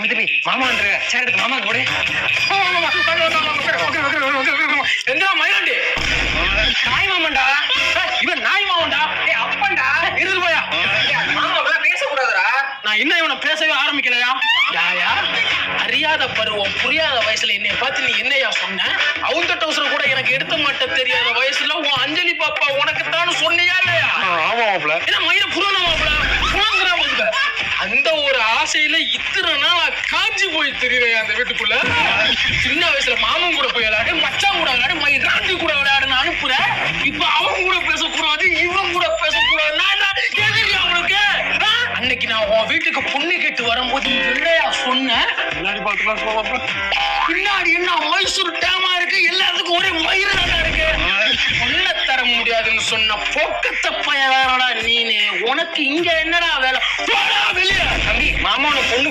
தம்பி மாமா சேர் எடுத்து மாமா கூட எந்த மயிலாண்டி நாய் மாமன்டா இவன் நாய் மாவன்டா அப்பன்டா இருந்து போயா மாமா பேசக்கூடாதுடா. நான் இன்னும் இவனை பேசவே ஆரம்பிக்கலையா யாயா அறியாத பருவம் புரியாத வயசுல என்னைய பார்த்து நீ என்னையா சொன்ன அவுந்த டவுசர் கூட எனக்கு எடுத்த மாட்ட தெரியாத வயசுல உன் அஞ்சலி பாப்பா உனக்கு தான் சொன்னியா இல்லையா? ஆமா மாப்ள ஏன்னா மயில புறான மாப்பிள அந்த ஒரு ஆசையில இத்தனை நாள் காஞ்சி போய் தெரியுறேன் அந்த வீட்டுக்குள்ள. சின்ன வயசுல மாமன் கூட போய் விளையாடு மச்சான் கூட விளையாடு மயில் ராண்டி கூட விளையாடுன்னு அனுப்புறேன். இப்ப அவன் கூட பேசக்கூடாது இவன் கூட பேசக்கூடாது. அவனுக்கு அன்னைக்கு நான் உன் வீட்டுக்கு பொண்ணு கேட்டு வரும்போது இல்லையா சொன்னேன். பின்னாடி என்ன மைசூர் டேமா இருக்கு எல்லாத்துக்கும் ஒரே மயிறு நல்லா இருக்கு. பொண்ண தர முடியாதுன்னு சொன்ன போக்கத்த பையன் வேறடா நீனு. உனக்கு இங்க என்னடா வேலை? வெளியே தம்பி மாமா பொண்ணு